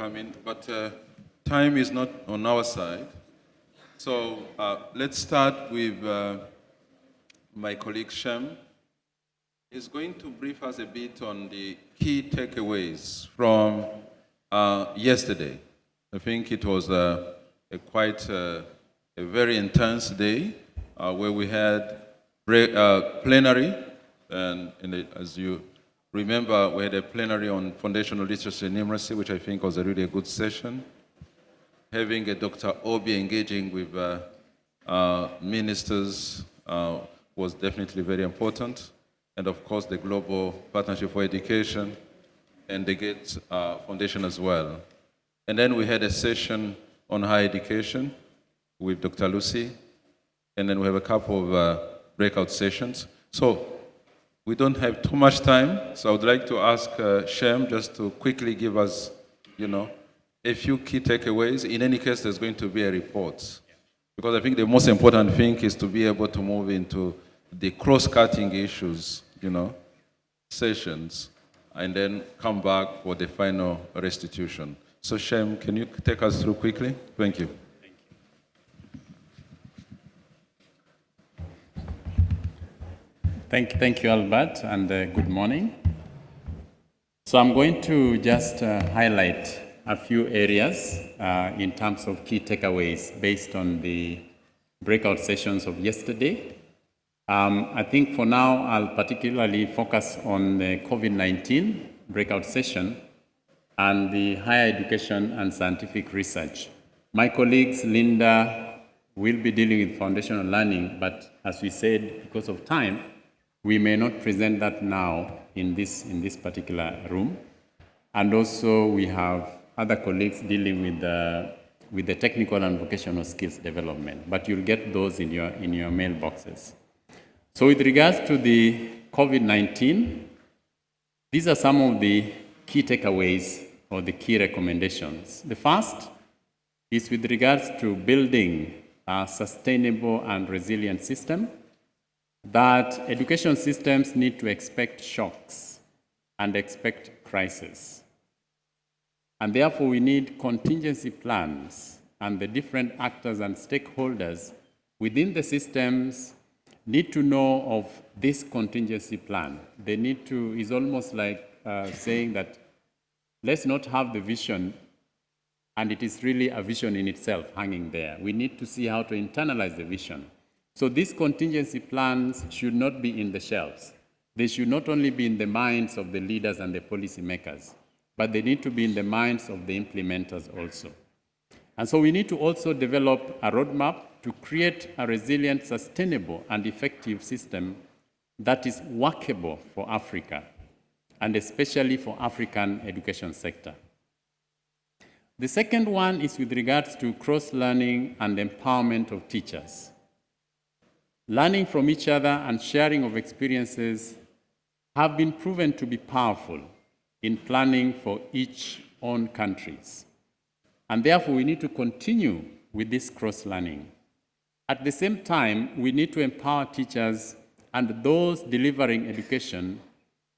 coming, but time is not on our side. So let's start with my colleague Shem. He's going to brief us a bit on the key takeaways from yesterday. I think it was a very intense day where we had plenary, and as you remember, we had a plenary on foundational literacy and numeracy, which I think was a really good session. Having a Dr. Obi engaging with ministers was definitely very important. And of course, the Global Partnership for Education and the Gates Foundation as well. And then we had a session on higher education with Dr. Lucy. And then we have a couple of breakout sessions. So we don't have too much time. So I would like to ask Shem just to quickly give us, a few key takeaways. In any case, there's going to be a report. Because I think the most important thing is to be able to move into the cross-cutting issues, sessions, and then come back for the final restitution. So Shem, can you take us through quickly? Thank you. Thank you, Albert, and good morning. So I'm going to just highlight a few areas in terms of key takeaways based on the breakout sessions of yesterday. I think for now, I'll particularly focus on the COVID-19 breakout session and the higher education and scientific research. My colleagues, Linda, will be dealing with foundational learning, but as we said, because of time, we may not present that now in this particular room. And also, we have other colleagues dealing with the technical and vocational skills development, but you'll get those in your mailboxes. So with regards to the COVID-19, these are some of the key takeaways or the key recommendations. The first is with regards to building a sustainable and resilient system, that education systems need to expect shocks and expect crises. And therefore, we need contingency plans, and the different actors and stakeholders within the systems need to know of this contingency plan. They need to, it's almost like saying that let's not have the vision, and it is really a vision in itself hanging there. We need to see how to internalize the vision. So these contingency plans should not be in the shelves. They should not only be in the minds of the leaders and the policymakers, but they need to be in the minds of the implementers also. And so we need to also develop a roadmap to create a resilient, sustainable, and effective system that is workable for Africa, and especially for African education sector. The second one is with regards to cross-learning and empowerment of teachers. Learning from each other and sharing of experiences have been proven to be powerful in planning for each own countries. And therefore, we need to continue with this cross-learning. At the same time, we need to empower teachers and those delivering education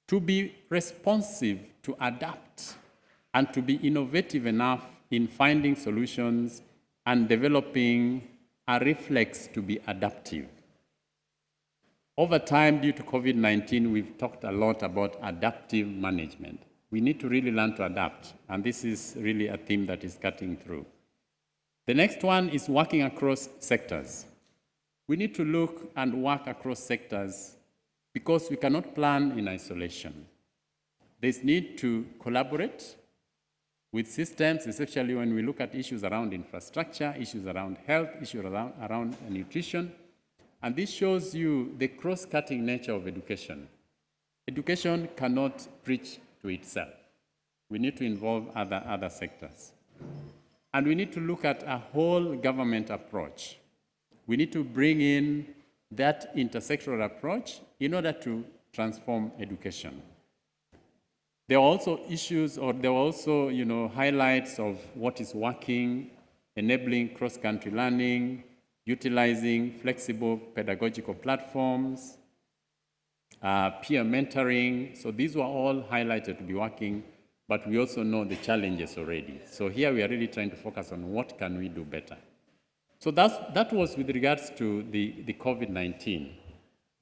to be responsive, to adapt, and to be innovative enough in finding solutions and developing a reflex to be adaptive. Over time, due to COVID-19, we've talked a lot about adaptive management. We need to really learn to adapt, and this is really a theme that is cutting through. The next one is working across sectors. We need to look and work across sectors because we cannot plan in isolation. There's need to collaborate with systems, especially when we look at issues around infrastructure, issues around health, issues around nutrition. And this shows you the cross-cutting nature of education. Education cannot preach to itself. We need to involve other sectors. And we need to look at a whole government approach. We need to bring in that intersectoral approach in order to transform education. There are also issues, or there are also, highlights of what is working, enabling cross-country learning, utilizing flexible pedagogical platforms, peer mentoring. So these were all highlighted to be working, but we also know the challenges already. So here we are really trying to focus on what can we do better. So that was with regards to the COVID-19.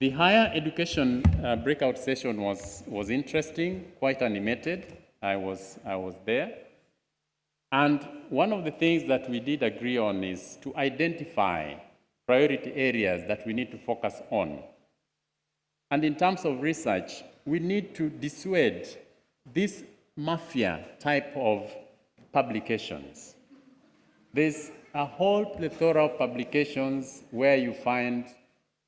The higher education breakout session was interesting, quite animated. I was there. And one of the things that we did agree on is to identify priority areas that we need to focus on. And in terms of research, we need to dissuade this mafia type of publications. There's a whole plethora of publications where you find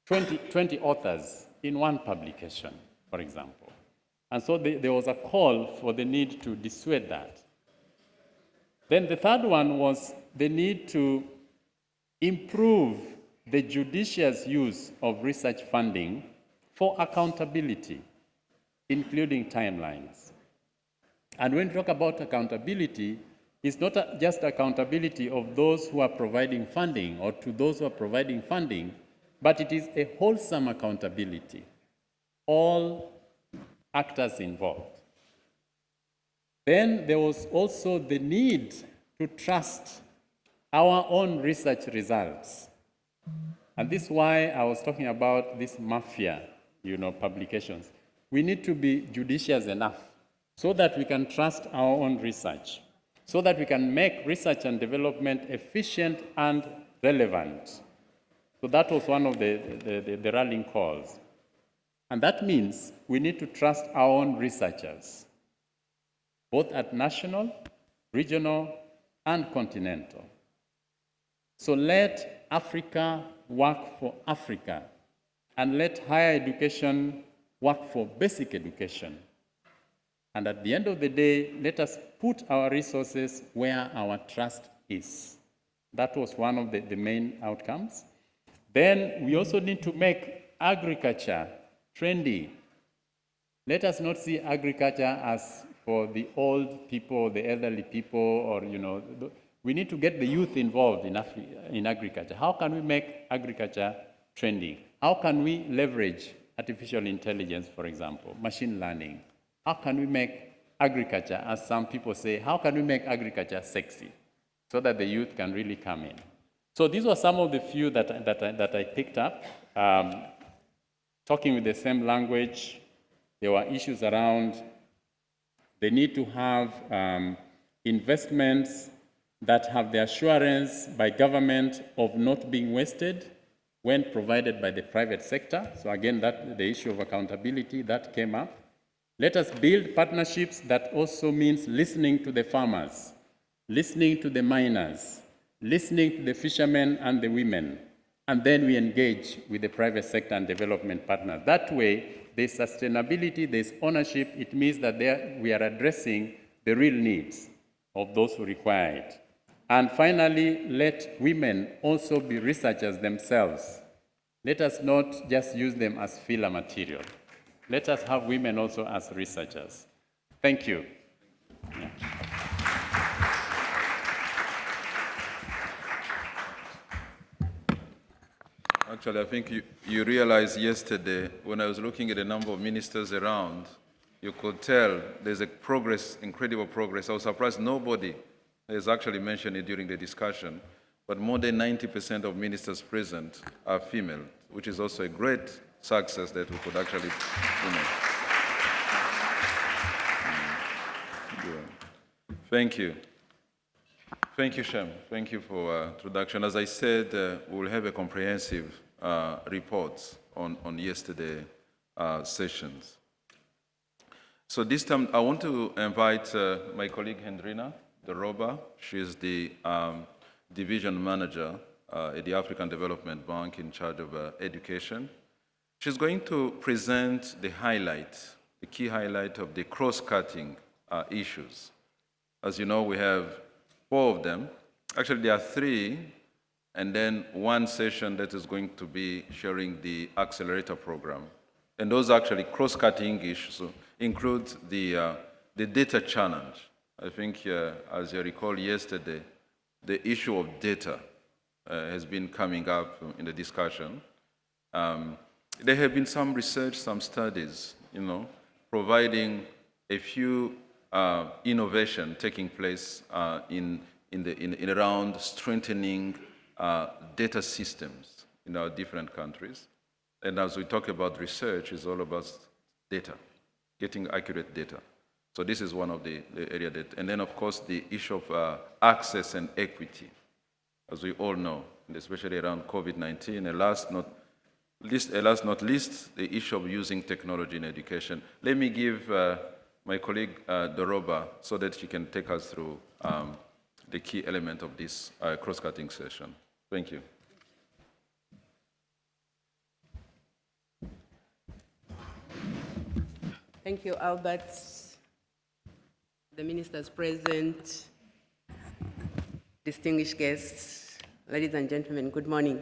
20 authors in one publication, for example. And so there was a call for the need to dissuade that. Then the third one was the need to improve the judicious use of research funding for accountability, including timelines. And when we talk about accountability, it's not just accountability of those who are providing funding or to those who are providing funding, but it is a wholesome accountability, all actors involved. Then there was also the need to trust our own research results. And this is why I was talking about this mafia, publications. We need to be judicious enough so that we can trust our own research, so that we can make research and development efficient and relevant. So that was one of the rallying calls. And that means we need to trust our own researchers, both at national, regional, and continental. So let Africa work for Africa, and let higher education work for basic education. And at the end of the day, let us put our resources where our trust is. That was one of the main outcomes. Then we also need to make agriculture trendy. Let us not see agriculture as for the old people, the elderly people, or, we need to get the youth involved in agriculture. How can we make agriculture trendy? How can we leverage artificial intelligence, for example, machine learning? How can we make agriculture, as some people say, how can we make agriculture sexy so that the youth can really come in? So these were some of the few that I picked up. Talking with the same language, there were issues around the need to have investments that have the assurance by government of not being wasted when provided by the private sector. So again, the issue of accountability, that came up. Let us build partnerships that also means listening to the farmers, listening to the miners, listening to the fishermen and the women, and then we engage with the private sector and development partners. That way, there's sustainability, there's ownership. It means that we are addressing the real needs of those who require it. And finally, let women also be researchers themselves. Let us not just use them as filler material. Let us have women also as researchers. Thank you. Yeah. Actually, I think you realized yesterday, when I was looking at the number of ministers around, you could tell there's a progress, incredible progress. I was surprised nobody has actually mentioned it during the discussion, but more than 90% of ministers present are female, which is also a great success that we could actually, Thank you. Thank you, Shem. Thank you for introduction. As I said, we'll have a comprehensive report on yesterday sessions. So this time, I want to invite my colleague Hendrina De Roba. She's the division manager at the African Development Bank in charge of education. She's going to present the key highlight of the cross-cutting issues. As you know, we have 4 of them. Actually, there are 3, and then 1 session that is going to be sharing the accelerator program. And those actually cross-cutting issues include the data challenge. I think, as you recall yesterday, the issue of data has been coming up in the discussion. There have been some research, some studies, providing a few innovation taking place in around strengthening data systems in our different countries. And as we talk about research, it's all about data, getting accurate data. So this is one of the area that, and then of course the issue of access and equity, as we all know, and especially around COVID-19, and last not least, the issue of using technology in education. Let me give my colleague Doroba so that she can take us through the key element of this cross-cutting session. Thank you. Thank you, Albert. The ministers present, distinguished guests, ladies and gentlemen, good morning.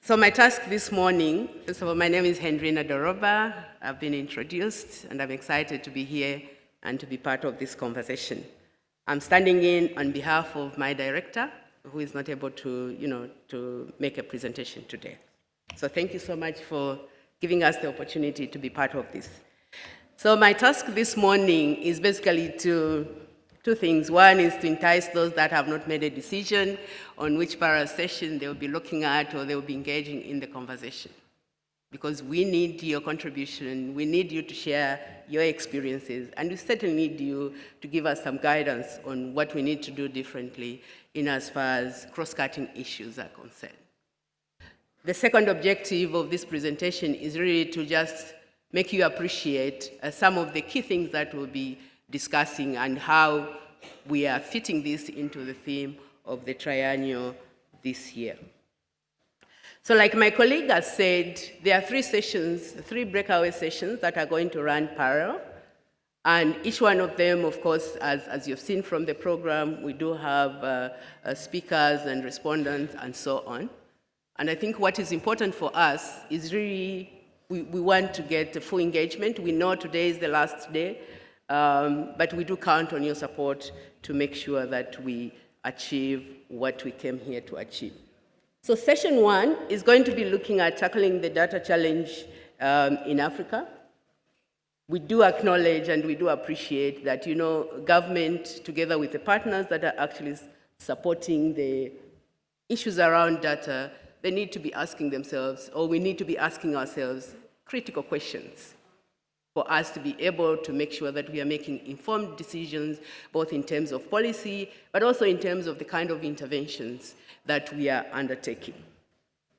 So my task this morning, first of all, my name is Hendrina Doroba. I've been introduced, and I'm excited to be here and to be part of this conversation. I'm standing in on behalf of my director, who is not able to, to make a presentation today. So thank you so much for giving us the opportunity to be part of this. So my task this morning is basically two things. One is to entice those that have not made a decision on which para session they will be looking at or they will be engaging in the conversation. Because we need your contribution, we need you to share your experiences, and we certainly need you to give us some guidance on what we need to do differently in as far as cross-cutting issues are concerned. The second objective of this presentation is really to just make you appreciate some of the key things that we'll be discussing and how we are fitting this into the theme of the triennial this year. So like my colleague has said, there are three breakaway sessions that are going to run parallel. And each one of them, of course, as you've seen from the program, we do have speakers and respondents and so on. And I think what is important for us is really, we want to get full engagement. We know today is the last day, but we do count on your support to make sure that we achieve what we came here to achieve. So session one is going to be looking at tackling the data challenge in Africa. We do acknowledge and we do appreciate that, government, together with the partners that are actually supporting the issues around data, they need to be asking themselves, or we need to be asking ourselves, critical questions for us to be able to make sure that we are making informed decisions, both in terms of policy, but also in terms of the kind of interventions that we are undertaking.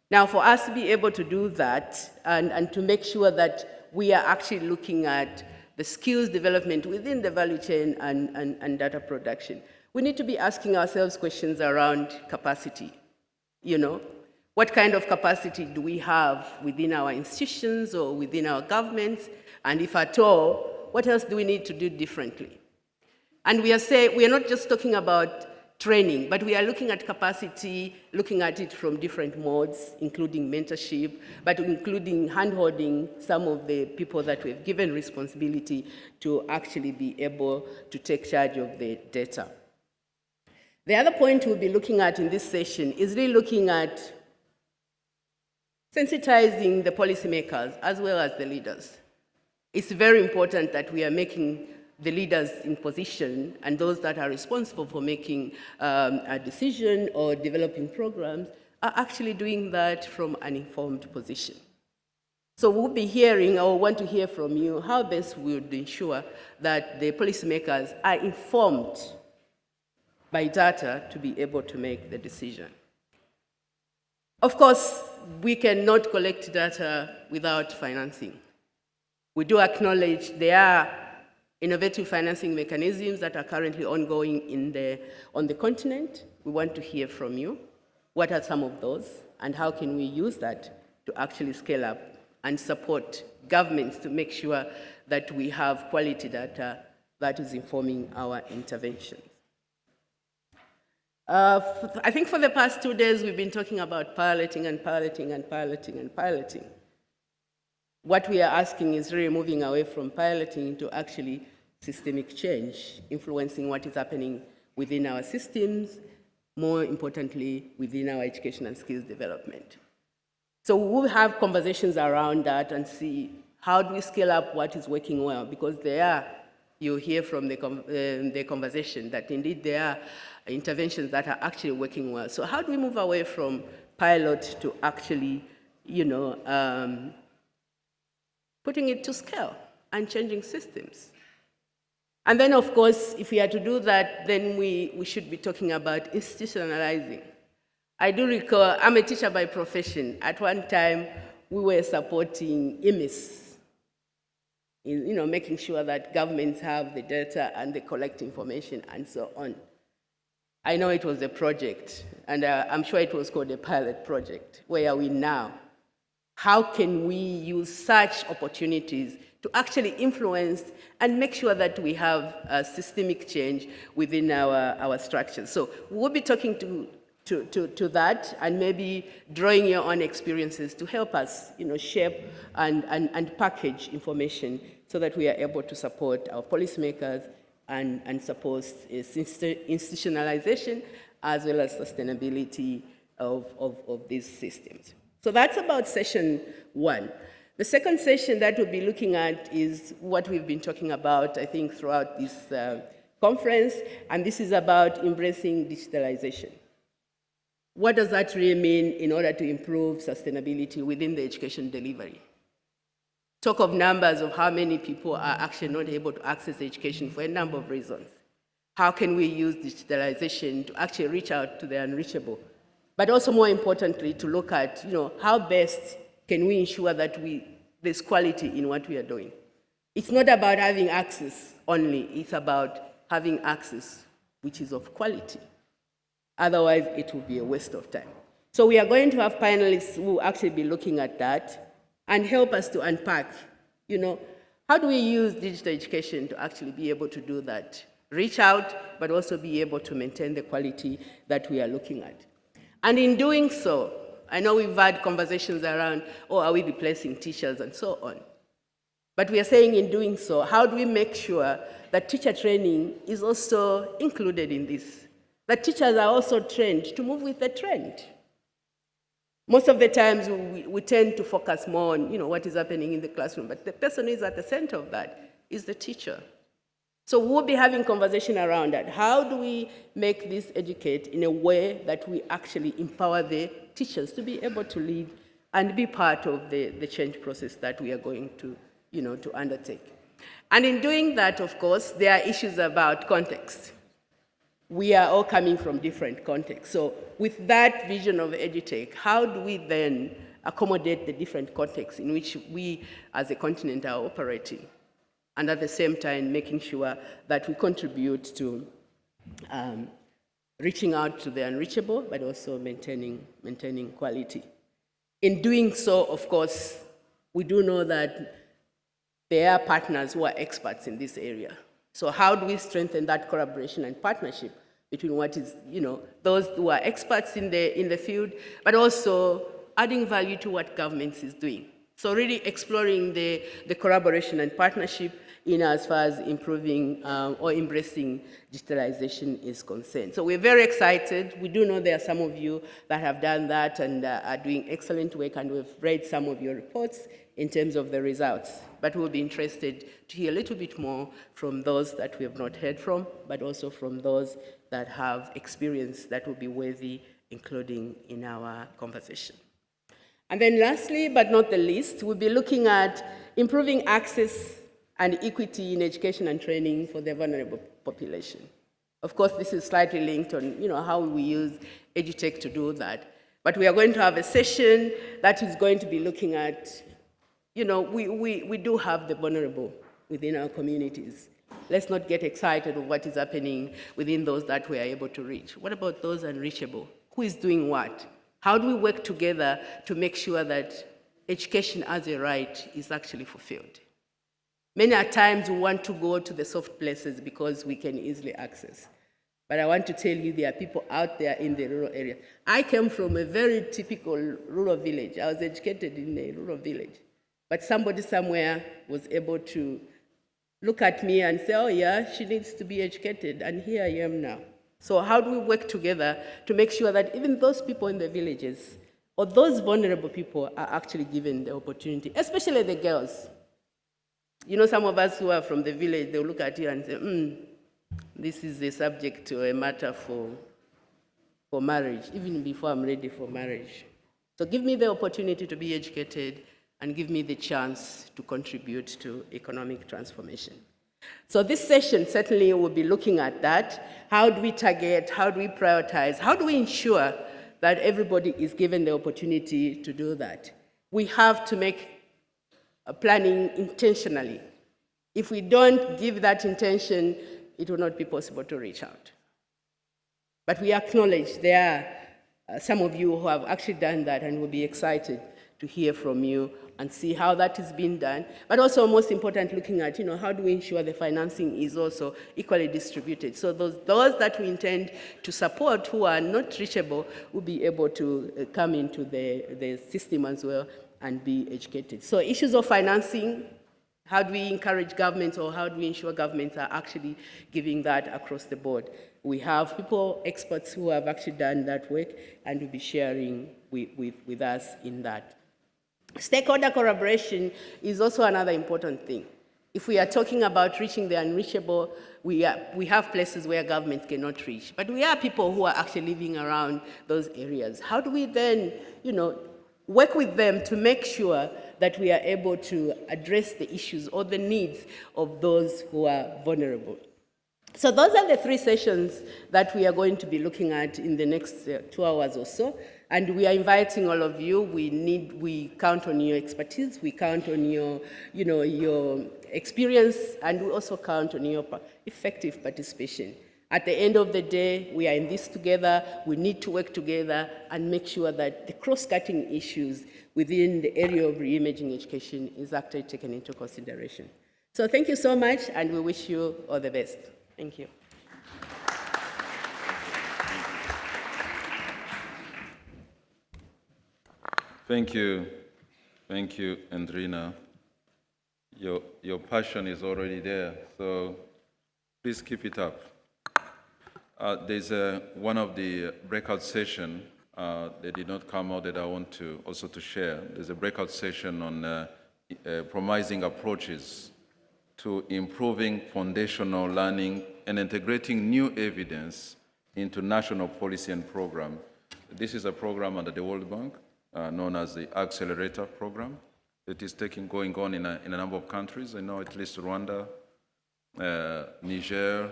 Now, for us to be able to do that and to make sure that we are actually looking at the skills development within the value chain and data production, we need to be asking ourselves questions around capacity. What kind of capacity do we have within our institutions or within our governments? And if at all, what else do we need to do differently? And we are not just talking about training, but we are looking at capacity, looking at it from different modes, including mentorship, but including hand-holding some of the people that we've given responsibility to actually be able to take charge of the data. The other point we'll be looking at in this session is really looking at sensitizing the policymakers as well as the leaders. It's very important that we are making the leaders in position and those that are responsible for making a decision or developing programs are actually doing that from an informed position. So we'll be hearing, or want to hear from you, how best we would ensure that the policymakers are informed by data to be able to make the decision. Of course, we cannot collect data without financing. We do acknowledge there are innovative financing mechanisms that are currently ongoing on the continent. We want to hear from you. What are some of those, and how can we use that to actually scale up and support governments to make sure that we have quality data that is informing our interventions? I think for the past 2 days, we've been talking about piloting and piloting and piloting and piloting. What we are asking is really moving away from piloting to actually systemic change, influencing what is happening within our systems, more importantly, within our education and skills development. So we'll have conversations around that and see How do we scale up what is working well? Because you hear from the conversation that indeed there are interventions that are actually working well. So how do we move away from pilot to actually, putting it to scale and changing systems? And then, of course, if we are to do that, then we should be talking about institutionalizing. I do recall, I'm a teacher by profession. At one time, we were supporting IMIS, making sure that governments have the data and they collect information and so on. I know it was a project, and I'm sure it was called a pilot project. Where are we now? How can we use such opportunities to actually influence and make sure that we have a systemic change within our structures? So we'll be talking to that and maybe drawing your own experiences to help us shape and package information so that we are able to support our policymakers and support institutionalization as well as sustainability of these systems. So that's about session 1. The second session that we'll be looking at is what we've been talking about, I think, throughout this conference, and this is about embracing digitalization. What does that really mean in order to improve sustainability within the education delivery? Talk of numbers of how many people are actually not able to access education for a number of reasons. How can we use digitalization to actually reach out to the unreachable? But also, more importantly, to look at how best can we ensure that there's quality in what we are doing. It's not about having access only, it's about having access which is of quality. Otherwise, it will be a waste of time. So we are going to have panelists who will actually be looking at that and help us to unpack, how do we use digital education to actually be able to do that? Reach out, but also be able to maintain the quality that we are looking at. And in doing so, I know we've had conversations around, are we replacing teachers and so on. But we are saying in doing so, how do we make sure that teacher training is also included in this? That teachers are also trained to move with the trend. Most of the times, we tend to focus more on what is happening in the classroom, but the person who is at the center of that is the teacher. So we'll be having conversation around that. How do we make this educate in a way that we actually empower the teachers to be able to lead and be part of the change process that we are going to, to undertake? And in doing that, of course, there are issues about context. We are all coming from different contexts. So with that vision of EduTech, how do we then accommodate the different contexts in which we as a continent are operating? And at the same time, making sure that we contribute to reaching out to the unreachable, but also maintaining quality. In doing so, of course, we do know that there are partners who are experts in this area. So how do we strengthen that collaboration and partnership between what is, those who are experts in the field, but also adding value to what governments is doing? So really exploring the collaboration and partnership as far as improving or embracing digitalization is concerned. So we're very excited. We do know there are some of you that have done that and are doing excellent work, and we've read some of your reports in terms of the results. But we'll be interested to hear a little bit more from those that we have not heard from, but also from those that have experience that will be worthy including in our conversation. And then lastly, but not the least, we'll be looking at improving access and equity in education and training for the vulnerable population. Of course, this is slightly linked on how we use EduTech to do that. But we are going to have a session that is going to be looking at, we do have the vulnerable within our communities. Let's not get excited of what is happening within those that we are able to reach. What about those unreachable? Who is doing what? How do we work together to make sure that education as a right is actually fulfilled? Many a times we want to go to the soft places because we can easily access. But I want to tell you there are people out there in the rural area. I came from a very typical rural village. I was educated in a rural village. But somebody somewhere was able to look at me and say, oh yeah, she needs to be educated, and here I am now. So how do we work together to make sure that even those people in the villages or those vulnerable people are actually given the opportunity, especially the girls? You know, some of us who are from the village, they'll look at you and say, this is a subject or a matter for marriage, even before I'm ready for marriage. So give me the opportunity to be educated and give me the chance to contribute to economic transformation. So this session certainly will be looking at that. How do we target? How do we prioritize? How do we ensure that everybody is given the opportunity to do that? We have to make planning intentionally. If we don't give that intention, it will not be possible to reach out. But we acknowledge there are some of you who have actually done that, and we'll be excited to hear from you and see how that is being done. But also, most important, looking at, how do we ensure the financing is also equally distributed? So those that we intend to support who are not reachable will be able to come into the system as well and be educated. So issues of financing, how do we encourage governments, or how do we ensure governments are actually giving that across the board? We have people, experts who have actually done that work and will be sharing with us in that. Stakeholder collaboration is also another important thing. If we are talking about reaching the unreachable, we have places where governments cannot reach, but we are people who are actually living around those areas. How do we then, work with them to make sure that we are able to address the issues or the needs of those who are vulnerable? So those are the three sessions that we are going to be looking at in the next 2 hours or so. And we are inviting all of you. We count on your expertise. We count on your experience, and we also count on your effective participation. At the end of the day, we are in this together. We need to work together and make sure that the cross-cutting issues within the area of reimaging education is actually taken into consideration. So thank you so much, and we wish you all the best. Thank you. Thank you, Andrina. Your passion is already there, so please keep it up. There's one of the breakout session that did not come out that I want to also to share. There's a breakout session on promising approaches to improving foundational learning and integrating new evidence into national policy and program. This is a program under the World Bank known as the Accelerator Program. It is going on in a number of countries. I know at least Rwanda, Niger,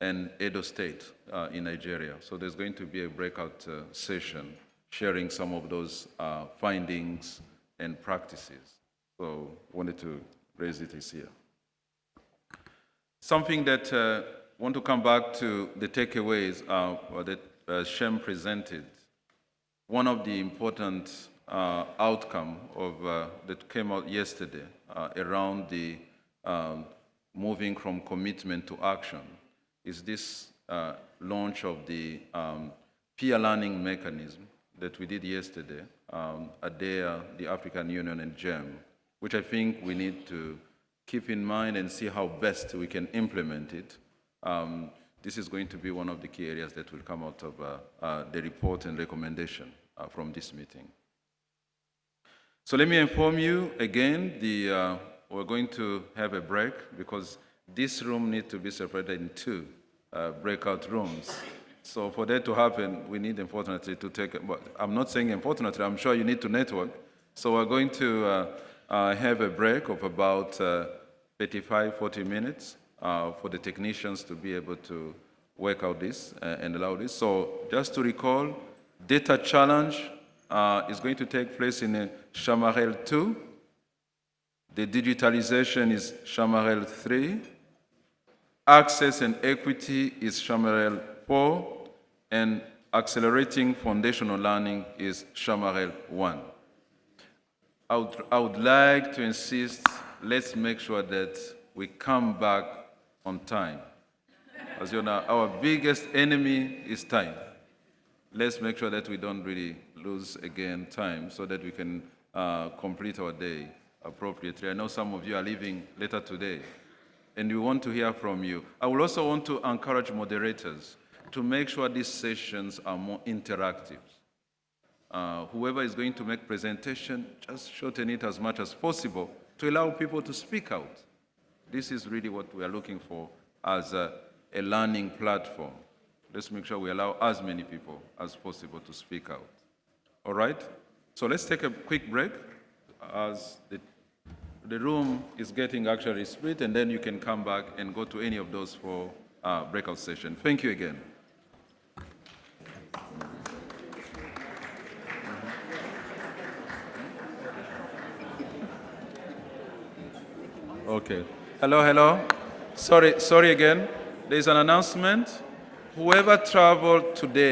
and Edo State in Nigeria. So there's going to be a breakout session sharing some of those findings and practices. So wanted to raise it this year. Something that want to come back to the takeaways that Shem presented. One of the important outcome of that came out yesterday around the moving from commitment to action is this launch of the peer learning mechanism that we did yesterday, ADEA, the African Union, and GEM, which I think we need to keep in mind and see how best we can implement it. This is going to be one of the key areas that will come out of the report and recommendation from this meeting. So let me inform you again, we're going to have a break because this room needs to be separated in two breakout rooms. So for that to happen, we need, unfortunately, to take, but I'm not saying unfortunately, I'm sure you need to network. So we're going to have a break of about 35, 40 minutes for the technicians to be able to work out this and allow this. So just to recall, data challenge is going to take place in Chamarel 2. The digitalization is Chamarel 3. Access and equity is Chamarel 4. And accelerating foundational learning is Chamarel 1. I would like to insist, let's make sure that we come back on time. As you know, our biggest enemy is time. Let's make sure that we don't really lose again time so that we can complete our day appropriately. I know some of you are leaving later today, and we want to hear from you. I will also want to encourage moderators to make sure these sessions are more interactive. Whoever is going to make presentation, just shorten it as much as possible to allow people to speak out This is really what we are looking for as a learning platform. Let's make sure we allow as many people as possible to speak out. All right? So let's take a quick break as the room is getting actually split, and then you can come back and go to any of those for breakout session. Thank you again. Okay. Hello. Sorry again. There's an announcement. Whoever traveled today